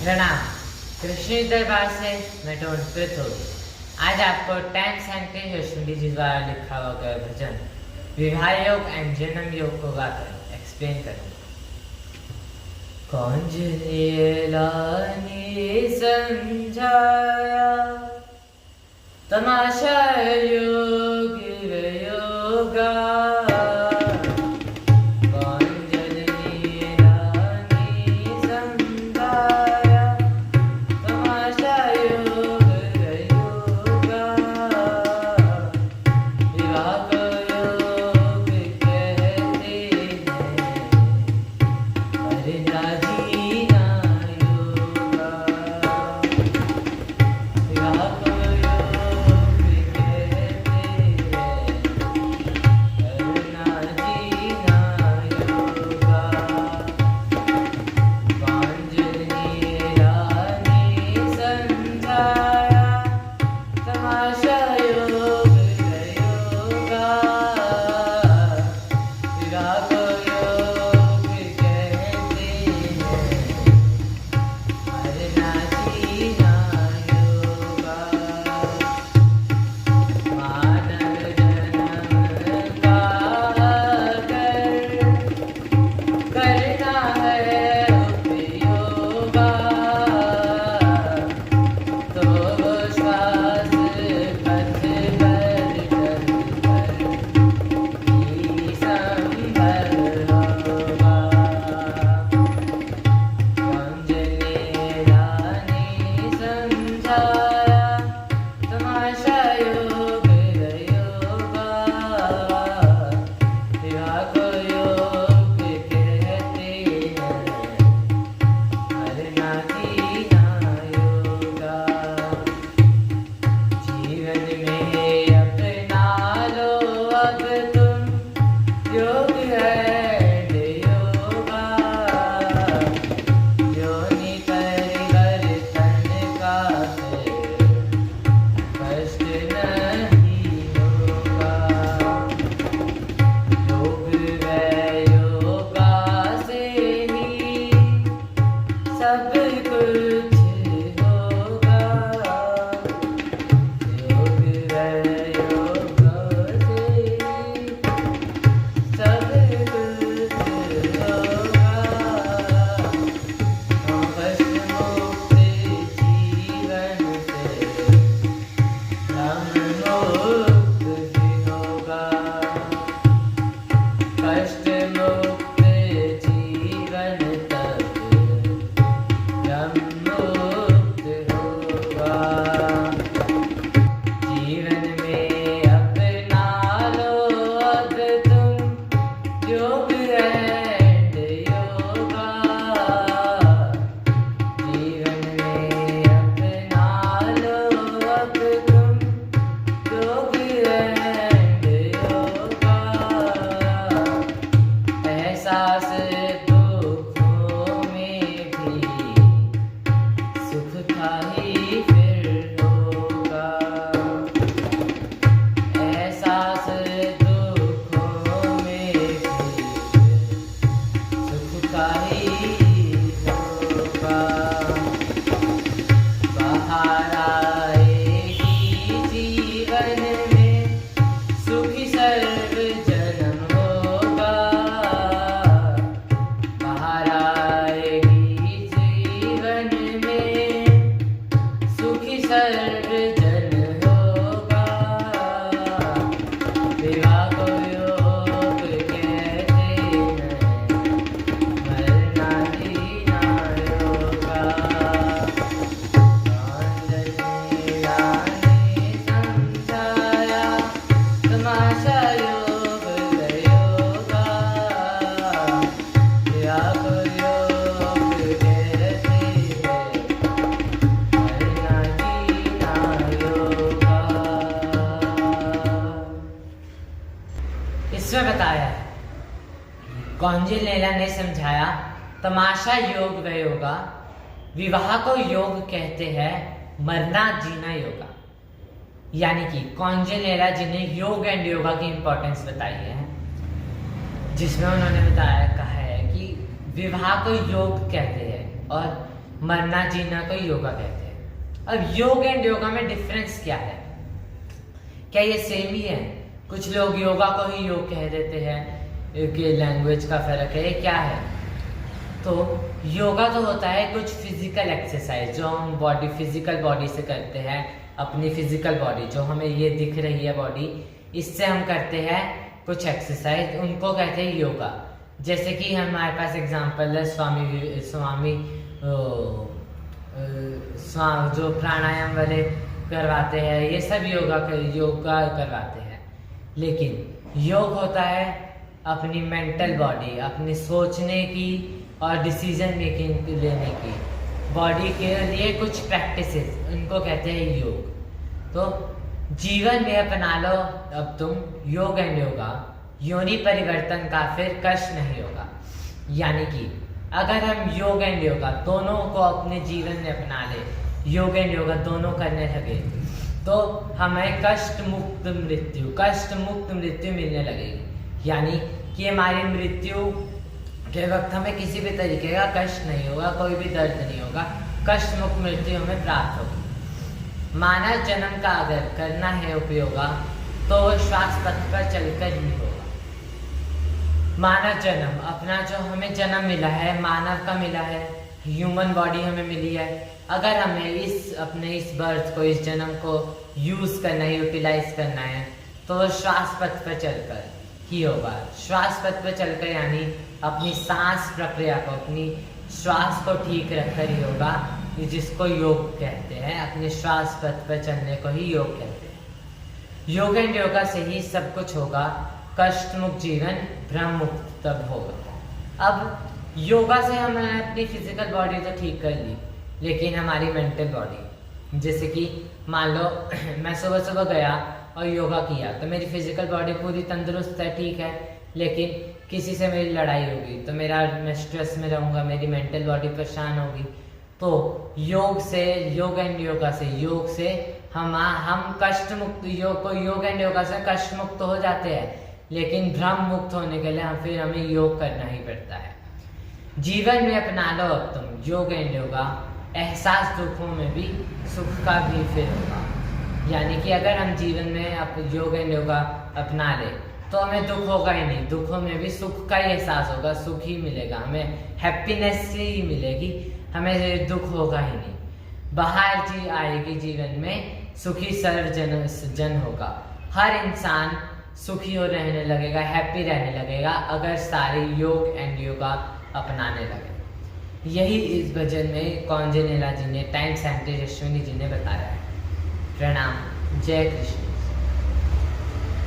प्रणाम। कृष्ण दरबार से मैं टोन पृथु। आज आपको टाइम्स एंड यशवंती जी द्वारा लिखा हुआ गया भजन विवाह योग एंड जन्म योग को गाकर एक्सप्लेन करूंगा। कौंजनेला ने समझाया तमाशा योग योगा। इसमें बताया है कौंजिनेला ने समझाया तमाशा योग व योगा। विवाह को योग कहते हैं, मरना जीना योगा। यानी कि कौंजिनेला जी ने योग एंड योगा की इंपॉर्टेंस बताई है, जिसमें उन्होंने बताया कहा है कि विवाह को योग कहते हैं और मरना जीना को योगा कहते हैं। अब योग एंड योगा में डिफरेंस क्या है? क्या ये सेम ही है? कुछ लोग योगा को ही योग कह देते हैं कि लैंग्वेज का फर्क है, ये क्या है? तो योगा तो होता है कुछ फिजिकल एक्सरसाइज जो हम फिजिकल बॉडी से करते हैं। अपनी फिजिकल बॉडी जो हमें ये दिख रही है बॉडी, इससे हम करते हैं कुछ एक्सरसाइज, उनको कहते हैं योगा। जैसे कि हमारे पास एग्जांपल है स्वामी जो प्राणायाम वाले करवाते हैं, ये सब योगा करवाते हैं। लेकिन योग होता है अपनी मेंटल बॉडी, अपनी सोचने की और डिसीजन मेकिंग लेने की बॉडी के लिए कुछ प्रैक्टिसेस, उनको कहते हैं योग। तो जीवन में अपना लो अब तुम योग एंड योगा, योनि परिवर्तन का फिर कष्ट नहीं होगा। यानी कि अगर हम योग एंड योगा दोनों को अपने जीवन में अपना ले, योग एंड योगा दोनों करने लगे, तो हमें कष्ट मुक्त मृत्यु मिलने लगेगी। यानी कि हमारी मृत्यु के वक्त हमें किसी भी तरीके का कष्ट नहीं होगा, कोई भी दर्द नहीं होगा, कष्ट मुक्त मृत्यु हमें प्राप्त होगी। मानव जन्म का अगर करना है उपयोग तो श्वास पथ पर चलकर ही होगा। मानव जन्म, अपना जो हमें जन्म मिला है, मानव का मिला है, ह्यूमन बॉडी हमें मिली है, अगर हमें अपने इस बर्थ को, इस जन्म को यूज करना है, यूटिलाइज करना है, तो श्वास पथ पर चलकर ही होगा। श्वास पथ पर चलकर यानी अपनी सांस प्रक्रिया को, अपनी श्वास को ठीक रखकर ही होगा, जिसको योग कहते हैं। अपने श्वास पथ पर चलने को ही योग कहते हैं। योग एंड योगा से ही सब कुछ होगा। कष्ट मुक्त जीवन, भ्रम मुक्त तब होगा। अब योगा से हमने अपनी फिजिकल बॉडी तो ठीक कर ली, लेकिन हमारी मेंटल बॉडी, जैसे कि मान लो मैं सुबह सुबह गया और योगा किया तो मेरी फिजिकल बॉडी पूरी तंदुरुस्त है, ठीक है, लेकिन किसी से मेरी लड़ाई होगी तो मैं स्ट्रेस में रहूँगा, मेरी मेंटल बॉडी परेशान होगी। तो योग एंड योगा से, योग से हम कष्ट मुक्त, योग एंड योगा से कष्ट मुक्त हो जाते हैं, लेकिन भ्रम मुक्त होने के लिए फिर हमें योग करना ही पड़ता है। जीवन में अपना लो अब तुम योग एंड योगा, एहसास दुखों में भी सुख का भी फिर होगा। यानी कि अगर हम जीवन में योग एंड योगा अपना ले तो हमें दुख होगा ही नहीं, दुखों में भी सुख का ही एहसास होगा, सुख ही मिलेगा, हमें हैप्पीनेस ही मिलेगी, हमें दुख होगा ही नहीं। बाहर आएगी जीवन में, सुखी सर्व जन होगा। हर इंसान सुखी हो रहने लगेगा, हैप्पी रहने लगेगा अगर सारे योग एंड योगा अपनाने लगे। यही इस भजन में कौंजेनेला जी ने, टाइम साइंटिस्ट अश्विनी जी ने बताया है। प्रणाम, जय कृष्ण।